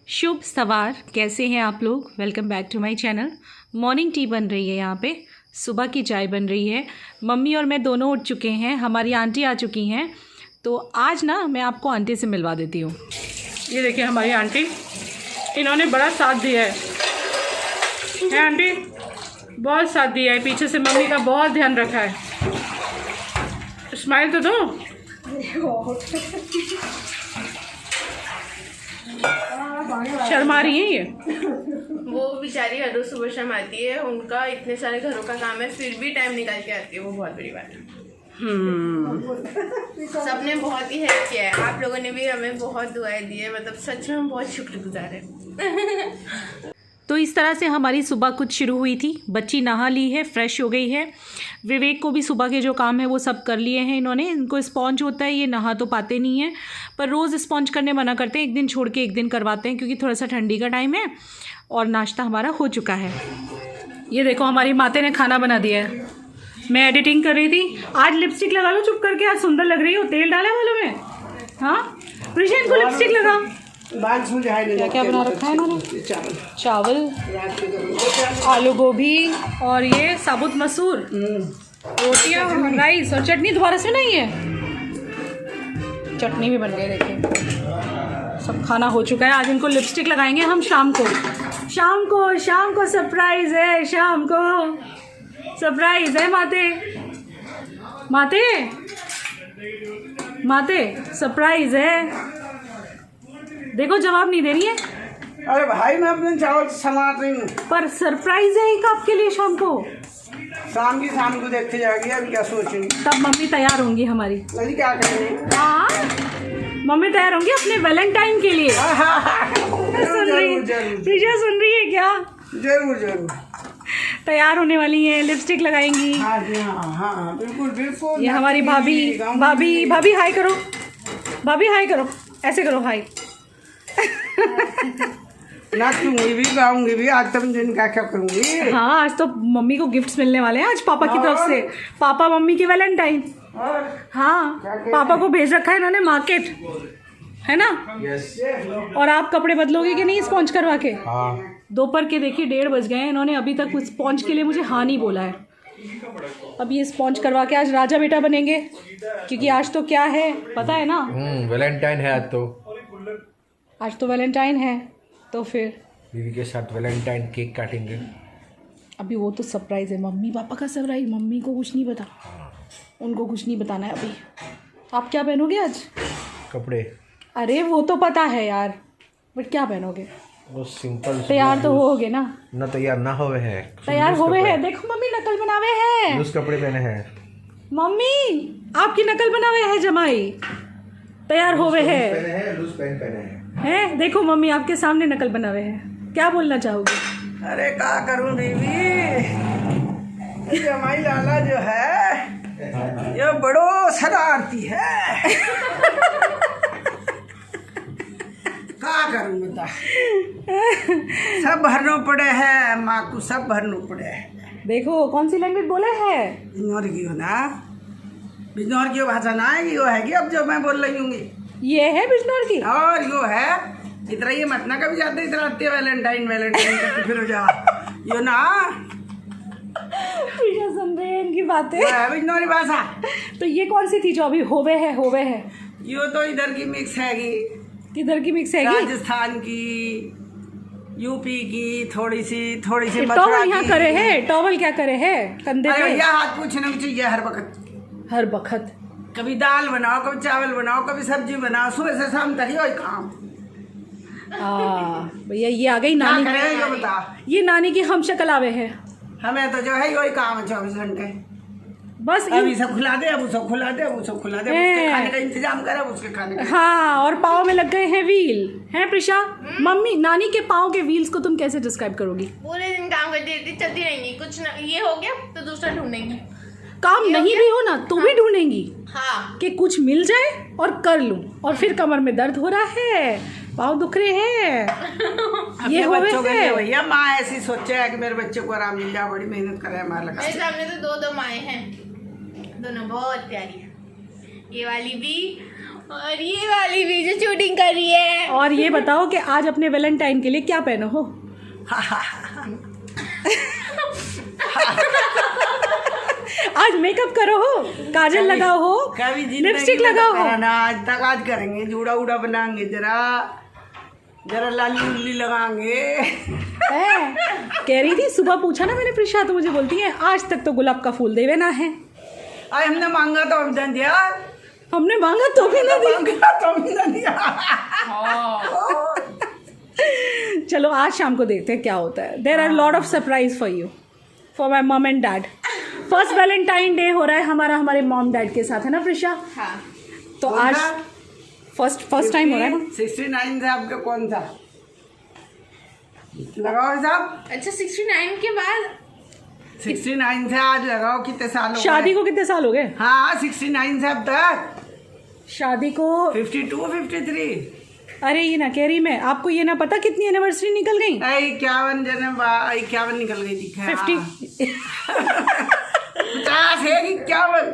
शुभ सवार, कैसे हैं आप लोग। Welcome back to my channel. Morning tea बन रही है, यहाँ पे सुबह की चाय बन रही है। मम्मी और मैं दोनों उठ चुके हैं, हमारी आंटी आ चुकी हैं। तो आज ना मैं आपको आंटी से मिलवा देती हूँ। ये देखिए हमारी आंटी, इन्होंने बड़ा साथ दिया है आंटी, बहुत साथ दिया है। पीछे से मम्मी का बहुत ध्यान रखा है। स्माइल तो दो। शर्मा रही है ये। वो बेचारी हर रोज सुबह शाम आती है, उनका इतने सारे घरों का काम है, फिर भी टाइम निकाल के आती है, वो बहुत बड़ी बात है। सबने बहुत ही हेल्प किया है, आप लोगों ने भी हमें बहुत दुआएं दी है, मतलब सच में हम बहुत शुक्रगुजार हैं। तो इस तरह से हमारी सुबह कुछ शुरू हुई थी। बच्ची नहा ली है, फ्रेश हो गई है। विवेक को भी सुबह के जो काम है वो सब कर लिए हैं इन्होंने। इनको स्पॉन्ज होता है, ये नहा तो पाते नहीं हैं, पर रोज़ स्पॉन्ज करने मना करते हैं। एक दिन छोड़ के एक दिन करवाते हैं, क्योंकि थोड़ा सा ठंडी का टाइम है। और नाश्ता हमारा हो चुका है। ये देखो हमारी माते ने खाना बना दिया है। मैं एडिटिंग कर रही थी। आज लिपस्टिक लगा लो चुप करके, आज सुंदर लग रही हो। तेल डाला वालों में। हाँ प्रिशा, इनको लिपस्टिक लगा। क्या क्या बना रखा है इन्होंने? चावल, आलू गोभी और ये साबुत मसूर, रोटियां, राइस और चटनी। दोबारा से नहीं है, चटनी भी बन गई। देखिए सब खाना हो चुका है। आज इनको लिपस्टिक लगाएंगे हम शाम को। शाम को सरप्राइज है। शाम को सरप्राइज है। माते सरप्राइज है। देखो जवाब नहीं दे रही है। अरे भाई मैं अपने चावल समार रही हूँ, पर सरप्राइज है एक आपके लिए शाम को। शाम को देखते जाएगी। अभी क्या सोचेंगी? तब मम्मी तैयार होंगी हमारी। अभी क्या करेंगे? हाँ मम्मी तैयार होंगी अपने वैलेंटाइन के लिए। प्रिया सुन रही है क्या? जरूर तैयार होने वाली है, लिपस्टिक लगाएंगी। हाँ बिल्कुल। ये हमारी भाभी हाय करो। भाभी हाय करो, ऐसे करो हाय। नाचूंगी भी, गाऊंगी भी। आज तक दिन क्या करूंगी। हाँ आज तो मम्मी को गिफ्ट्स मिलने वाले हैं आज पापा की तरफ से। पापा मम्मी की वैलेंटाइन। हाँ पापा को भेज रखा है इन्होंने मार्केट, है ना? और आप कपड़े बदलोगे कि नहीं स्पॉन्ज करवा के? दोपहर के देखिए 1:30 बज गए हैं। इन्होंने अभी तक कुछ स्पॉन्ज के लिए मुझे हाँ नहीं बोला है। अब ये स्पॉन्ज करवा के आज राजा बेटा बनेंगे, क्योंकि आज तो क्या है पता है ना? वैलेंटाइन है आज तो वैलेंटाइन है। तो फिर बीवी के साथ वैलेंटाइन केक काटेंगे। अभी वो तो सरप्राइज है, मम्मी पापा का सरप्राइज। मम्मी को कुछ नहीं पता, उनको कुछ नहीं बताना है अभी। आप क्या पहनोगे आज? कपड़े। अरे वो तो पता है यार, बट क्या पहनोगे? वो सिंपल। तैयार तो होगे ना? ना तैयार ना होवे हैं। तैयार होवे हैं। देखो मम्मी नकल बनावे हैं। लूज कपड़े पहने हैं। मम्मी आपकी नकल बनावे है जमाई। तैयार होवे है। लूज पैंट पहने हैं। हैं देखो मम्मी आपके सामने नकल बनावे हैं। क्या बोलना चाहोगे? अरे क्या करूं बीवी, जमाई लाला जो है ये बड़ो शरारती है। क्या करूं बता, सब भरना पड़े है माँ को, सब भरना पड़े है। देखो कौन सी लैंग्वेज बोले है? बिजनौर की हो ना, बिजनौर की भाषा ना है, यो है कि अब जो मैं बोल रही हूँ ये है बिजनौर की। और यो है इतना, ये मत ना कभी जाते इतना आते वैलेंटाइन करके फिर हो जा यो ना। सुन रहे हैं इनकी बातें। बिजनौरी भाषा। तो ये कौन सी थी जो अभी होवे है? यो तो इधर की मिक्स हैगी। किधर की मिक्स है? राजस्थान की, यूपी की, थोड़ी सी टॉवल यहाँ करे है। टॉवल क्या करे है कंधे पे? भैया हाथ पूछने की चाहिए हर वक्त। कभी दाल बनाओ, कभी चावल बनाओ, कभी सब्जी बनाओ, सुबह से शाम तक यही काम। भैया ये आ गई नानी। ये बता, ये नानी की हम शक्ल आवे है। हमें तो जो है यही काम है 24 घंटे। बस अभी सब खुला दे, अब सब खुला दे, उसके खाने का इंतजाम करे, उसके खाने का। हाँ और पाँव में लग गए हैं व्हील, हैं प्रिशा? मम्मी नानी के पाँव के व्हील्स को तुम कैसे डिस्क्राइब करोगी? पूरे दिन काम करती रहती, चलती रहेंगी, कुछ ना ये हो गया तो दूसरा ढूंढेंगी। काम नहीं भी हो ना तो भी ढूंढेंगी। हाँ कि कुछ मिल जाए और कर लूं, और फिर कमर में दर्द हो रहा है, पाँव दुख रहे हैं। ये बच्चों के लिए भैया माँ ऐसी सोचे है कि मेरे बच्चे को आराम मिल जाए, बड़ी मेहनत करे हमारे लगा। मेरे सामने तो दो माएँ हैं, दोनों बहुत प्यारी है। ये वाली भी और ये वाली भी जो शूटिंग कर रही है। और ये बताओ कि आज अपने वैलेंटाइन के लिए क्या पहनो हो? आज मेकअप करो हो, काजल लगाओ हो, कभी लिपस्टिक लगाओ हो। आज तक आज करेंगे, जूड़ा उड़ा बनाएंगे, जरा जरा लाली उल्ली लगाएंगे। है कह रही थी सुबह, पूछा ना मैंने प्रिशा, तो मुझे बोलती है आज तक तो गुलाब का फूल देवे ना है। आज हमने मांगा तो हम दे दिया, हमने मांगा तो भी ना दिया। मांगा तो भी ना दिया। चलो आज शाम को देखते हैं क्या होता है। There are lot of surprise for you, for my mom and dad. First Valentine day हो रहा है हमारा हमारे मॉम डैड के साथ, है ना प्रिशा? हाँ। तो कौन आज सा? फर्स्ट टाइम हो रहा है ना? 69 से आपका कौन सा लगाओ साहब? अच्छा 69 के बाद 69 से आज लगाओ, कितने साल हो गए? शादी को कितने साल हो गए? हाँ 69 से अब तक शादी को 52 53। अरे ये ना कह रही मैं, आपको ये ना पता कितनी एनिवर्सरी निकल गई? 51 निकल गई, दिखा 50 50 है कि 51?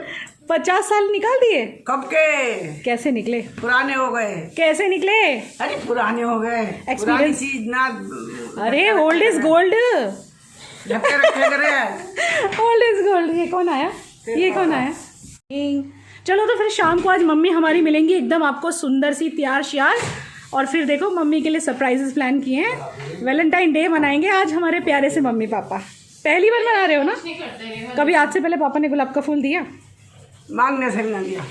50 साल निकाल दिए। कब के? कैसे निकले? पुराने हो गए। कैसे निकले? अरे पुराने हो गए, Experience- पुरानी चीज ना अरे ओल्ड इज गोल्ड, ढके रखे करे। Old is gold. ये कौन आया? ये कौन आया? चलो तो फिर शाम को आज मम्मी हमारी मिलेंगी एकदम आपको सुंदर सी तैयार श्यार। और फिर देखो मम्मी के लिए सरप्राइजेस प्लान किए हैं। वैलेंटाइन डे मनाएंगे आज हमारे प्यारे से मम्मी पापा। पहली बार मना रहे हो ना? कभी आज से पहले पापा ने गुलाब का फूल दिया? मांगने से ना दिया,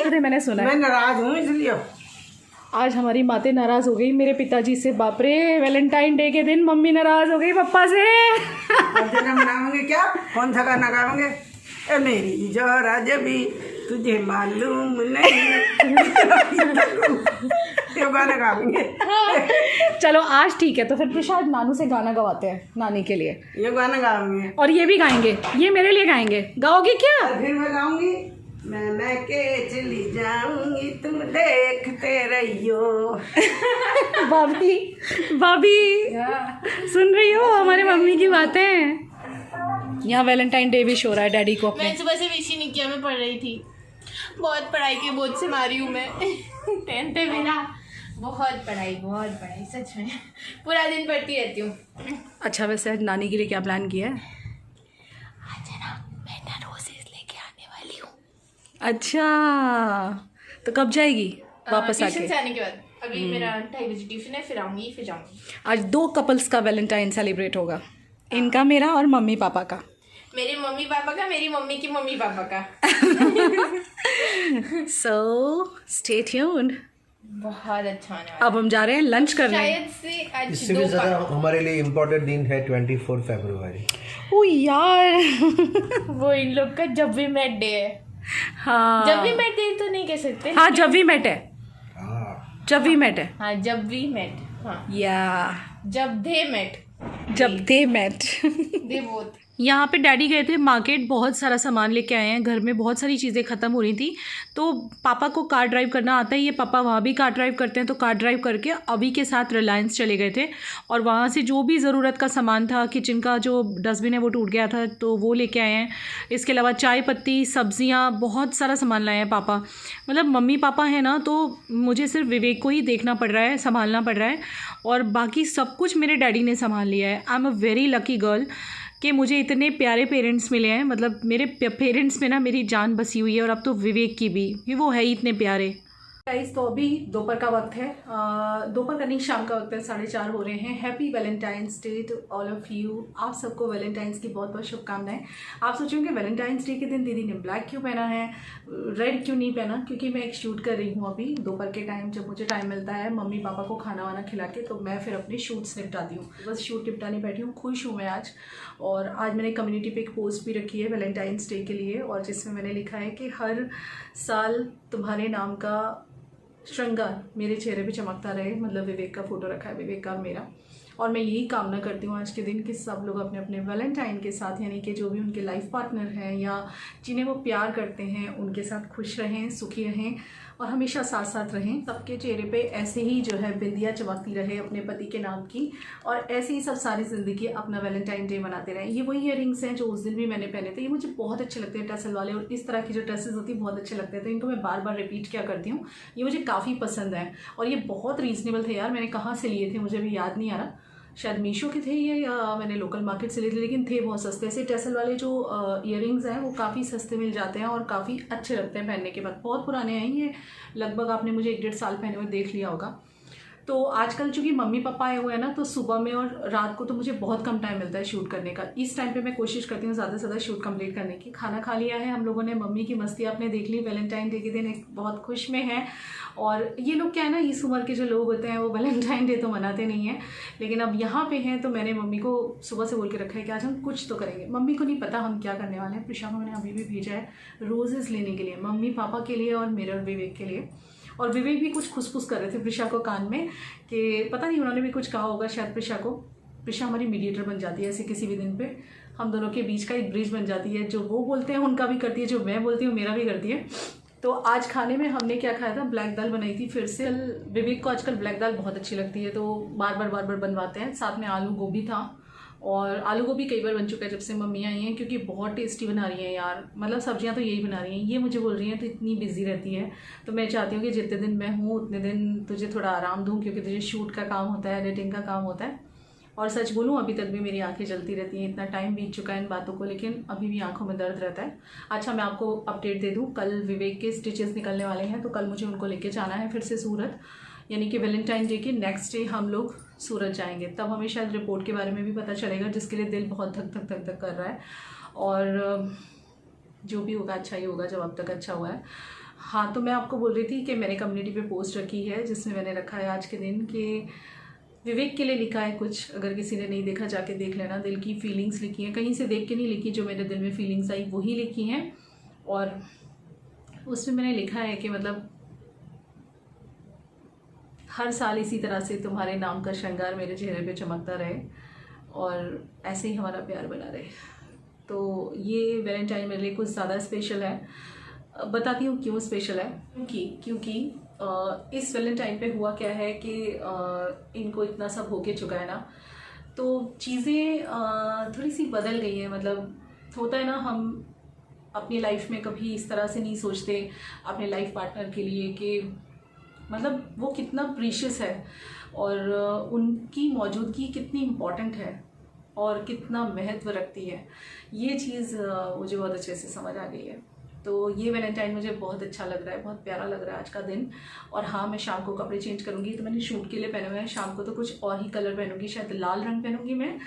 अरे मैंने सुना है मैं नाराज हूँ इसलिए। आज हमारी मातें नाराज हो गई मेरे पिताजी से। बाप रे, वैलेंटाइन डे के दिन मम्मी नाराज हो गई पापा से। अब जरा मनाओगे क्या? कौन सा गाना गाओगे? ए मेरी जोरा जबी तुझे मालूम नहीं, ये गाना गाएंगे। चलो आज ठीक है, तो फिर प्रसाद नानू से गाना गवाते हैं नानी के लिए, ये गाना गाएंगे और ये भी गाएंगे, ये मेरे लिए गाएंगे। गाओगे क्या? और फिर मैं गाऊंगी, मैं के चली जाऊंगी तुम देखते रहियो। भाभी भाभी सुन रही हो हमारे मम्मी की बातें? यहाँ वैलेंटाइन डे विश हो रहा है डैडी को अपने। मैं सुबह से विश ही नहीं किया, मैं पढ़ रही थी। बहुत पढ़ाई के बोझ से मारी हूँ मैं। 10th में मेरा बहुत पढ़ाई सच में पूरा दिन पढ़ती रहती हूँ। अच्छा वैसे आज नानी के लिए क्या प्लान किया है? आज है ना, मैं ना रोजेस लेके आने वाली हूँ। अच्छा तो कब जाएगी वापस ट्यूशन आके? से आने के बाद। अभी मेरा 2:30 बजे ट्यूशन है, फिर आऊँगी, फिर जाऊँगी। आज 2 कपल्स का वैलेंटाइन सेलिब्रेट होगा, इनका मेरा और मम्मी पापा का। मेरे मम्मी पापा का, मेरी मम्मी की मम्मी पापा का। So stay tuned. बहुत अच्छा होने वाला अब हम जा रहे हैं लंच करने। शायद से आज इससे भी 2 ज़्यादा हमारे लिए इम्पोर्टेंट दिन है 24 फरवरी। ओ यार वो इन लोग का जब भी मेट डे है। हाँ जब भी मेट डे तो नहीं कह सकते। हाँ जब वी मेट है, हाँ, जब वी मेट है। हाँ जब भी मेट, हाँ या जब दे मेट, जब दे मेट। They both. यहाँ पे डैडी गए थे मार्केट, बहुत सारा सामान लेके आए हैं। घर में बहुत सारी चीज़ें ख़त्म हो रही थी, तो पापा को कार ड्राइव करना आता है। ये पापा वहाँ भी कार ड्राइव करते हैं, तो कार ड्राइव करके अभी के साथ रिलायंस चले गए थे और वहाँ से जो भी ज़रूरत का सामान था, किचन का जो डस्टबिन है वो टूट गया था तो वो लेके आए हैं। इसके अलावा चाय पत्ती, सब्जियाँ, बहुत सारा सामान लाए हैं पापा। मतलब मम्मी पापा हैं ना, तो मुझे सिर्फ विवेक को ही देखना पड़ रहा है, संभालना पड़ रहा है, और बाकी सब कुछ मेरे डैडी ने संभाल लिया है। I am a very lucky girl कि मुझे इतने प्यारे पेरेंट्स मिले हैं। मतलब मेरे पेरेंट्स में ना मेरी जान बसी हुई है, और अब तो विवेक की भी, कि वो है ही इतने प्यारे। गाइस तो अभी दोपहर का वक्त है, दोपहर का नहीं शाम का वक्त है, 4:30 हो रहे हैं। Happy Valentine's day to all of you. आप सबको वैलेंटाइंस की बहुत बहुत शुभकामनाएं। आप सोचेंगे वैलेंटाइंस डे के दिन दीदी ने ब्लैक क्यों पहना है, रेड क्यों नहीं पहना? क्योंकि मैं एक शूट कर रही हूँ अभी दोपहर के टाइम, जब मुझे टाइम मिलता है मम्मी पापा को खाना वाना खिला के, तो मैं फिर अपने शूट्स निपटाती हूँ। बस शूट निपटाने बैठी हूँ, खुश हूँ मैं आज। और आज मैंने कम्युनिटी पे एक पोस्ट भी रखी है वैलेंटाइंस डे के लिए, और जिसमें मैंने लिखा है कि हर साल तुम्हारे नाम का श्रृंगार मेरे चेहरे पे चमकता रहे। मतलब विवेक का फ़ोटो रखा है, विवेक का और मेरा। और मैं यही कामना करती हूँ आज के दिन कि सब लोग अपने अपने वैलेंटाइन के साथ, यानी कि जो भी उनके लाइफ पार्टनर हैं या जिन्हें वो प्यार करते हैं, उनके साथ खुश रहें, सुखी रहें। और हमेशा साथ साथ रहें। सबके चेहरे पे ऐसे ही जो है बिंदिया चमकती रहे अपने पति के नाम की, और ऐसे ही सब सारी ज़िंदगी अपना वैलेंटाइन डे मनाते रहें। ये वही ईयरिंग्स हैं जो उस दिन भी मैंने पहने थे। ये मुझे बहुत अच्छे लगते हैं टसल वाले, और इस तरह की जो ड्रेसेस होती है बहुत अच्छे लगते हैं, तो इनको मैं बार बार रिपीट क्या करती हूँ। ये मुझे काफ़ी पसंद है और ये बहुत रीज़नेबल थे यार। मैंने कहाँ से लिए थे मुझे भी याद नहीं आ रहा, शायद मीशो के थे ये, या मैंने लोकल मार्केट से लिए थे, लेकिन थे बहुत सस्ते। ऐसे टसल वाले जो ईयरिंग्स हैं वो काफ़ी सस्ते मिल जाते हैं और काफ़ी अच्छे लगते हैं पहनने के बाद। बहुत पुराने हैं ये, लगभग आपने मुझे 1-1.5 साल पहने हुए देख लिया होगा। तो आजकल चूँकि मम्मी पापा आए हुए हैं ना, तो सुबह में और रात को तो मुझे बहुत कम टाइम मिलता है शूट करने का। इस टाइम पे मैं कोशिश करती हूँ ज़्यादा से ज़्यादा शूट कंप्लीट करने की। खाना खा लिया है हम लोगों ने, मम्मी की मस्ती आपने देख ली। वैलेंटाइन डे के दिन एक बहुत खुश में है, और ये लोग क्या है ना, इस उम्र के जो लोग होते हैं वो वैलेंटाइन डे तो मनाते नहीं हैं, लेकिन अब यहाँ पे हैं तो मैंने मम्मी को सुबह से बोल के रखा है कि आज हम कुछ तो करेंगे। मम्मी को नहीं पता हम क्या करने वाले हैं। प्रिशा को मैंने अभी भी भेजा है रोजेज़ लेने के लिए, मम्मी पापा के लिए और मेरे और विवेक के लिए। और विवेक भी कुछ खुसफुस कर रहे थे प्रिशा को कान में कि पता नहीं उन्होंने भी कुछ कहा होगा शायद प्रिशा को। प्रिशा हमारी मीडिएटर बन जाती है ऐसे किसी भी दिन पे, हम दोनों के बीच का एक ब्रिज बन जाती है। जो वो बोलते हैं उनका भी करती है, जो मैं बोलती हूँ मेरा भी करती है। तो आज खाने में हमने क्या खाया था, ब्लैक दाल बनाई थी फिर से। विवेक को आजकल ब्लैक दाल बहुत अच्छी लगती है तो बार बार बनवाते हैं। साथ में आलू गोभी था, और आलू गोभी कई बार बन चुका है जब से मम्मी आई हैं, क्योंकि बहुत टेस्टी बना रही हैं यार। मतलब सब्जियां तो यही बना रही हैं। ये मुझे बोल रही हैं तो इतनी बिजी रहती है, तो मैं चाहती हूँ कि जितने दिन मैं हूँ उतने दिन तुझे थोड़ा आराम दूँ, क्योंकि तुझे शूट का काम होता है, एडिटिंग का काम होता है। और सच बोलूँ अभी तक भी मेरी आंखें जलती रहती हैं। इतना टाइम बीत चुका है इन बातों को, लेकिन अभी भी आंखों में दर्द रहता है। अच्छा, मैं आपको अपडेट दे दूँ, कल विवेक के स्टिचेस निकलने वाले हैं, तो कल मुझे उनको लेके जाना है फिर से सूरत। यानी कि वैलेंटाइन डे के नेक्स्ट डे हम लोग सूरत जाएंगे, तब हमें शायद रिपोर्ट के बारे में भी पता चलेगा, जिसके लिए दिल बहुत धक धक धक धक कर रहा है। और जो भी होगा अच्छा ही होगा, जब अब तक अच्छा हुआ है। हाँ, तो मैं आपको बोल रही थी कि मैंने कम्युनिटी पे पोस्ट रखी है जिसमें मैंने रखा है आज के दिन कि विवेक के लिए लिखा है कुछ, अगर किसी ने नहीं देखा जाके देख लेना। दिल की फीलिंग्स लिखी हैं, कहीं से देख के नहीं लिखी, जो मेरे दिल में फीलिंग्स आई वही लिखी हैं। और उसमें मैंने लिखा है कि मतलब हर साल इसी तरह से तुम्हारे नाम का श्रृंगार मेरे चेहरे पे चमकता रहे और ऐसे ही हमारा प्यार बना रहे। तो ये वैलेंटाइन मेरे लिए कुछ ज़्यादा स्पेशल है। बताती हूँ क्यों स्पेशल है। क्योंकि इस वैलेंटाइन पे हुआ क्या है कि इनको इतना सब होके चुका है ना, तो चीज़ें थोड़ी सी बदल गई हैं। मतलब होता है ना, हम अपनी लाइफ में कभी इस तरह से नहीं सोचते अपने लाइफ पार्टनर के लिए कि मतलब वो कितना प्रीशियस है और उनकी मौजूदगी कितनी इम्पॉर्टेंट है और कितना महत्व रखती है। ये चीज़ मुझे बहुत अच्छे से समझ आ गई है। तो ये वैलेंटाइन मुझे बहुत अच्छा लग रहा है, बहुत प्यारा लग रहा है आज का दिन। और हाँ, मैं शाम को कपड़े चेंज करूँगी, तो मैंने शूट के लिए पहने हुए हैं। शाम को तो कुछ और ही कलर पहनूंगी, शायद लाल रंग पहनूंगी मैं।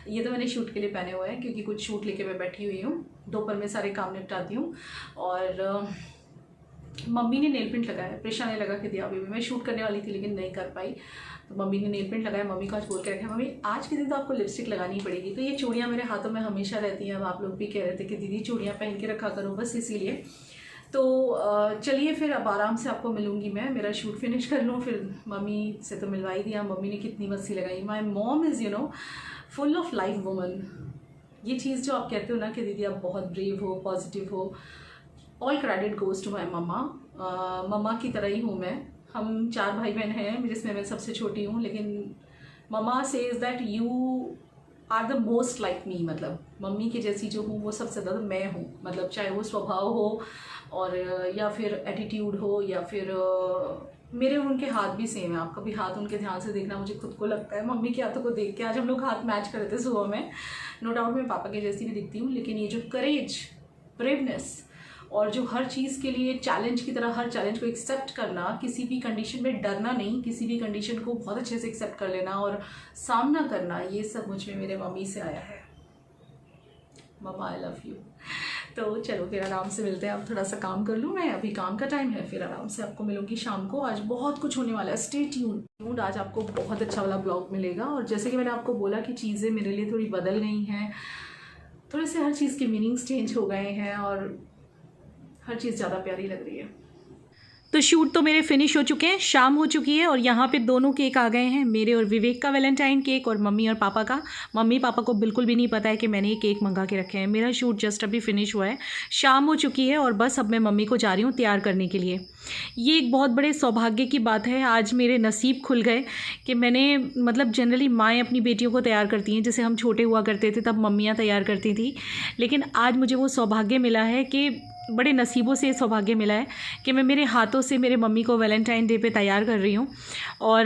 ये तो मैंने शूट के लिए पहने हुए हैं क्योंकि कुछ शूट लेके मैं बैठी हुई हूँ। दोपहर में सारे काम निपटाती हूँ। और मम्मी ने नेल पेंट लगाया, प्रिशा ने लगा के दिया। अभी मैं शूट करने वाली थी लेकिन नहीं कर पाई, तो मम्मी ने नेल पेंट लगाया। मम्मी को आज बोल के रखा, मम्मी आज के दिन तो आपको लिपस्टिक लगानी पड़ेगी। तो ये चूड़ियाँ मेरे हाथों में हमेशा रहती हैं। अब आप लोग भी कह रहे थे कि दीदी चूड़ियाँ पहन के रखा करो, बस इसीलिए। तो चलिए फिर अब आराम से आपको मिलूंगी मैं, मेरा शूट फिनिश कर लूँ। फिर मम्मी से तो मिलवा ही दिया, मम्मी ने कितनी मस्ती लगाई। My mom is full of life woman. ये चीज़ जो आप कहते हो ना कि दीदी आप बहुत ब्रेव हो, पॉजिटिव हो, all credit goes to my mamma. Mamma की तरह ही हूँ मैं। हम 4 भाई बहन हैं जिसमें मैं सबसे छोटी हूँ, लेकिन mamma says that you are the most like me. मतलब मम्मी की जैसी जो हूँ वो सबसे ज़्यादा मैं हूँ। मतलब चाहे वो स्वभाव हो और या फिर एटीट्यूड हो या फिर मेरे और उनके हाथ भी सेम है। आप कभी हाथ उनके ध्यान से देखना, मुझे खुद को लगता है मम्मी के हाथों को देख के। आज हम लोग हाथ मैच कर रहे थे सुबह में। नो डाउट मैं पापा के जैसी भी दिखती हूँ, लेकिन ये जो करेज, ब्रेवनेस और जो हर चीज़ के लिए चैलेंज की तरह हर चैलेंज को एक्सेप्ट करना, किसी भी कंडीशन में डरना नहीं, किसी भी कंडीशन को बहुत अच्छे से एक्सेप्ट कर लेना और सामना करना, ये सब मुझ में मेरे मम्मी से आया है। मम्मा आई लव यू। तो चलो फिर आराम से मिलते हैं। अब थोड़ा सा काम कर लूँ मैं, अभी काम का टाइम है। फिर आराम से आपको मिलूंगी शाम को। आज बहुत कुछ होने वाला है, स्टे ट्यून्ड। आज आपको बहुत अच्छा वाला ब्लॉग मिलेगा। और जैसे कि मैंने आपको बोला कि चीज़ें मेरे लिए थोड़ी बदल गई हैं, थोड़े से हर चीज़ के मीनिंग्स चेंज हो गए हैं और हर चीज़ ज़्यादा प्यारी लग रही है। तो शूट तो मेरे फिनिश हो चुके हैं, शाम हो चुकी है और यहाँ पे दोनों केक आ गए हैं, मेरे और विवेक का वैलेंटाइन केक और मम्मी और पापा का। मम्मी पापा को बिल्कुल भी नहीं पता है कि मैंने ये केक मंगा के रखे हैं। मेरा शूट जस्ट अभी फिनिश हुआ है, शाम हो चुकी है और बस अब मैं मम्मी को जा रही हूँ तैयार करने के लिए। ये एक बहुत बड़े सौभाग्य की बात है, आज मेरे नसीब खुल गए कि मैंने मतलब जनरली माएँ अपनी बेटियों को तैयार करती हैं, जैसे हम छोटे हुआ करते थे तब मम्मियाँ तैयार करती थी, लेकिन आज मुझे वो सौभाग्य मिला है कि बड़े नसीबों से सौभाग्य मिला है कि मैं मेरे हाथों से मेरे मम्मी को वैलेंटाइन डे पे तैयार कर रही हूँ और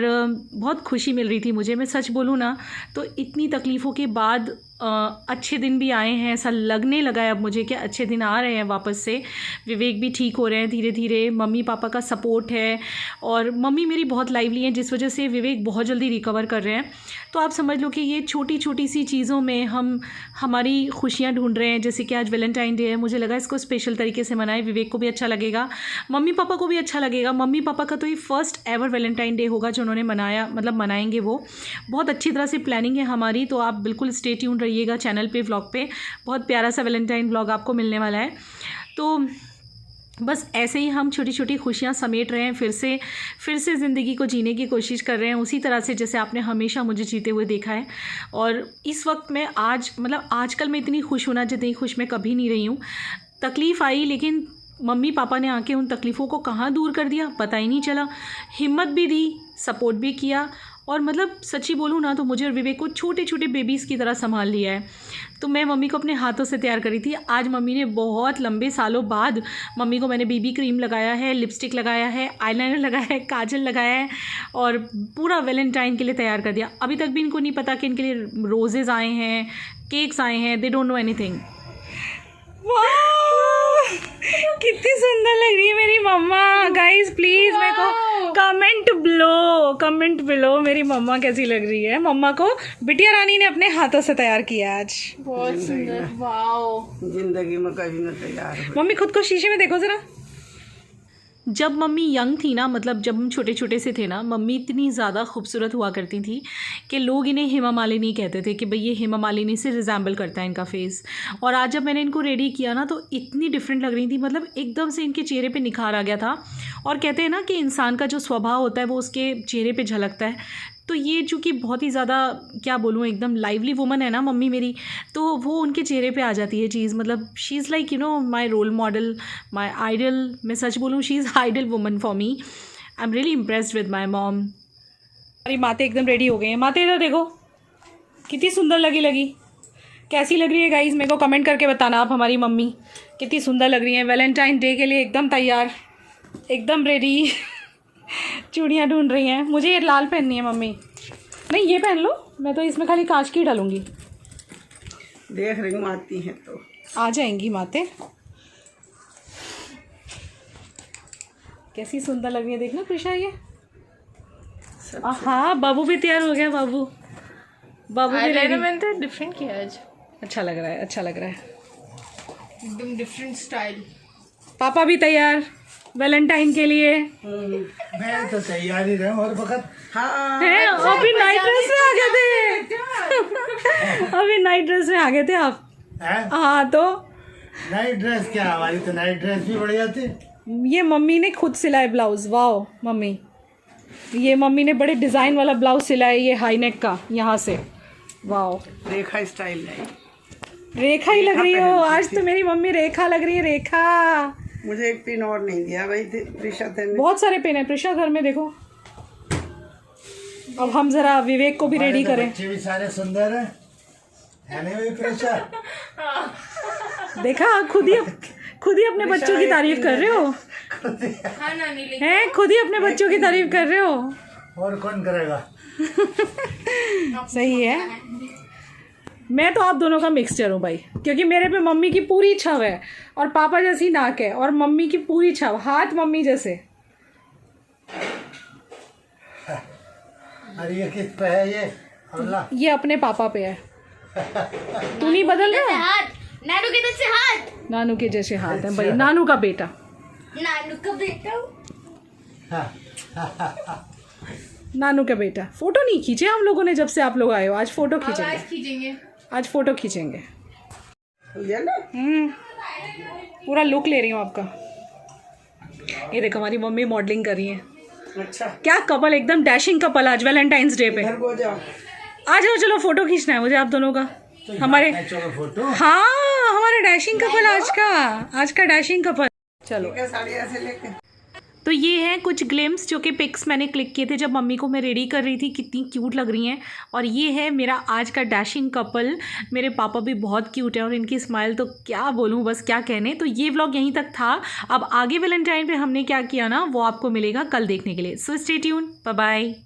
बहुत खुशी मिल रही थी मुझे। मैं सच बोलूँ ना तो इतनी तकलीफ़ों के बाद अच्छे दिन भी आए हैं, ऐसा लगने लगा है अब मुझे कि अच्छे दिन आ रहे हैं वापस से। विवेक भी ठीक हो रहे हैं धीरे धीरे, मम्मी पापा का सपोर्ट है और मम्मी मेरी बहुत लाइवली हैं जिस वजह से विवेक बहुत जल्दी रिकवर कर रहे हैं। तो आप समझ लो कि ये छोटी छोटी सी चीज़ों में हम हमारी खुशियाँ ढूंढ रहे हैं। जैसे कि आज वैलेंटाइन डे है, मुझे लगा इसको स्पेशल तरीके से मनाएं, विवेक को भी अच्छा लगेगा, मम्मी पापा को भी अच्छा लगेगा। मम्मी पापा का तो ये फर्स्ट एवर वैलेंटाइन डे होगा जो उन्होंने मनाया, मतलब मनाएंगे वो। बहुत अच्छी तरह से प्लानिंग है हमारी, तो आप बिल्कुल स्टे ट्यून रहिएगा चैनल पे, व्लॉग पे। बहुत प्यारा सा वैलेंटाइन व्लॉग आपको मिलने वाला है। तो बस ऐसे ही हम छोटी छोटी खुशियाँ समेट रहे हैं, फिर से ज़िंदगी को जीने की कोशिश कर रहे हैं उसी तरह से जैसे आपने हमेशा मुझे जीते हुए देखा है। और इस वक्त मैं आजकल मैं इतनी खुश होना जितनी खुश मैं कभी नहीं रही हूँ। तकलीफ़ आई लेकिन मम्मी पापा ने आके उन तकलीफ़ों को कहाँ दूर कर दिया पता ही नहीं चला, हिम्मत भी दी, सपोर्ट भी किया और मतलब सच्ची बोलूँ ना तो मुझे और विवेक को छोटे छोटे बेबीज़ की तरह संभाल लिया है। तो मैं मम्मी को अपने हाथों से तैयार करी थी। आज मम्मी ने बहुत लंबे सालों बाद मम्मी को मैंने बीबी क्रीम लगाया है, लिपस्टिक लगाया है, आईलाइनर लगाया है, काजल लगाया है और पूरा वैलेंटाइन के लिए तैयार कर दिया। अभी तक भी इनको नहीं पता कि इनके लिए रोजेज़ आए हैं, केक्स आए हैं, दे डोंट नो एनीथिंग। कितनी सुंदर लग रही है मेरी मम्मा। गाइस प्लीज मेरे को कमेंट बिलो मेरी मम्मा कैसी लग रही है। मम्मा को बिटिया रानी ने अपने हाथों से तैयार किया आज। बहुत सुंदर, वाओ। जिंदगी में कभी न तैयार हो। मम्मी खुद को शीशे में देखो जरा। जब मम्मी यंग थी ना, मतलब जब हम छोटे छोटे से थे ना, मम्मी इतनी ज़्यादा खूबसूरत हुआ करती थी कि लोग इन्हें हेमा मालिनी कहते थे कि भाई ये हेमा मालिनी से रिजेंबल करता है इनका फेस। और आज जब मैंने इनको रेडी किया ना तो इतनी डिफरेंट लग रही थी, मतलब एकदम से इनके चेहरे पे निखार आ गया था। और कहते हैं ना कि इंसान का जो स्वभाव होता है वो उसके चेहरे पे झलकता है। तो ये चूँकि बहुत ही ज़्यादा क्या बोलूँ एकदम लाइवली वुमन है ना मम्मी मेरी, तो वो उनके चेहरे पे आ जाती है चीज़। मतलब she is like my role model, my idol. मैं सच बोलूँ she is idol woman for me. I am really impressed with my mom. हमारी माते एकदम रेडी हो गई हैं। माते इधर देखो कितनी सुंदर लगी। कैसी लग रही है गाइज मेरे को कमेंट करके बताना आप। हमारी मम्मी कितनी सुंदर लग रही हैं, वैलेंटाइन डे के लिए एकदम तैयार, एकदम रेडी। चूड़ियाँ ढूंढ रही हैं। मुझे ये लाल पहननी है मम्मी। नहीं ये पहन लो, मैं तो इसमें खाली कांच की डालूंगी। देख रही हूँ आती हैं तो आ जाएंगी माते। कैसी सुंदर लग रही है देखना प्रिशा ये। हाँ बाबू भी तैयार हो गया। बाबू भी रेडी। मैंने तो डिफरेंट किया आज, अच्छा लग रहा है एकदम डिफरेंट स्टाइल। पापा भी तैयार वैलेंटाइन के लिए। मैं तो तैयार ही रहा और वक्त। हाँ है अभी नाइट ड्रेस में आ गए थे। अभी नाइट ड्रेस में आ गए थे आप। हाँ तो नाइट ड्रेस क्या, हमारी तो नाइट ड्रेस भी बढ़िया थी। ये मम्मी ने खुद सिलाए ब्लाउज। वाओ मम्मी, ये मम्मी ने बड़े डिज़ाइन वाला ब्लाउज सिलाया, ये हाई नेक का यहाँ से। वाओ रेखा स्टाइल है। रेखा ही लग रही हो आज तो मेरी मम्मी, रेखा लग रही है। रेखा मुझे एक पिन और नहीं दिया भाई प्रिशा ने। बहुत सारे पिन है प्रिशा घर में देखो। अब हम जरा विवेक को भी रेडी करें। बच्चे भी सारे सुंदर हैं, है नहीं भाई प्रिशा? देखा खुद ही अपने बच्चों की तारीफ कर रहे हो। हाँ नानी हैं खुद ही अपने बच्चों की तारीफ कर रहे हो। और कौन करेगा? सही है। मैं तो आप दोनों का मिक्सचर हूँ भाई, क्योंकि मेरे पे मम्मी की पूरी छव है और पापा जैसी नाक है और मम्मी की पूरी छव, हाथ मम्मी जैसे। अरे ये किस पे है ये? अल्लाह, ये अपने पापा पे है। तू नहीं बदल रहा? हाथ नानू के जैसे हाथ, नानू के जैसे हाथ है भाई, नानू का बेटा। नानू का बेटा, नानू का बेटा। फोटो नहीं खींचे हम लोगों ने जब से आप लोग आए हो। आज फोटो खींचेंगे, आज फोटो खींचेंगे। ये ना पूरा लुक ले रही हूँ आपका। ये देखो हमारी मम्मी मॉडलिंग कर रही है। अच्छा क्या कपल, एकदम डैशिंग कपल आज वैलेंटाइंस डे पे। घर को जाओ। आ जाओ, चलो फोटो खींचना है मुझे आप दोनों का। हमारे चलो फोटो। हाँ, हमारा डैशिंग कपल आज का डैशिंग कपल। चलो, क्या साड़ी ऐसे लेके। तो ये हैं कुछ ग्लिम्स जो कि पिक्स मैंने क्लिक किए थे जब मम्मी को मैं रेडी कर रही थी, कितनी क्यूट लग रही हैं। और ये है मेरा आज का डैशिंग कपल। मेरे पापा भी बहुत क्यूट है और इनकी स्माइल तो क्या बोलूँ, बस क्या कहने। तो ये व्लॉग यहीं तक था। अब आगे वैलेंटाइन पे हमने क्या किया ना, वो आपको मिलेगा कल देखने के लिए। So stay tuned, bye bye.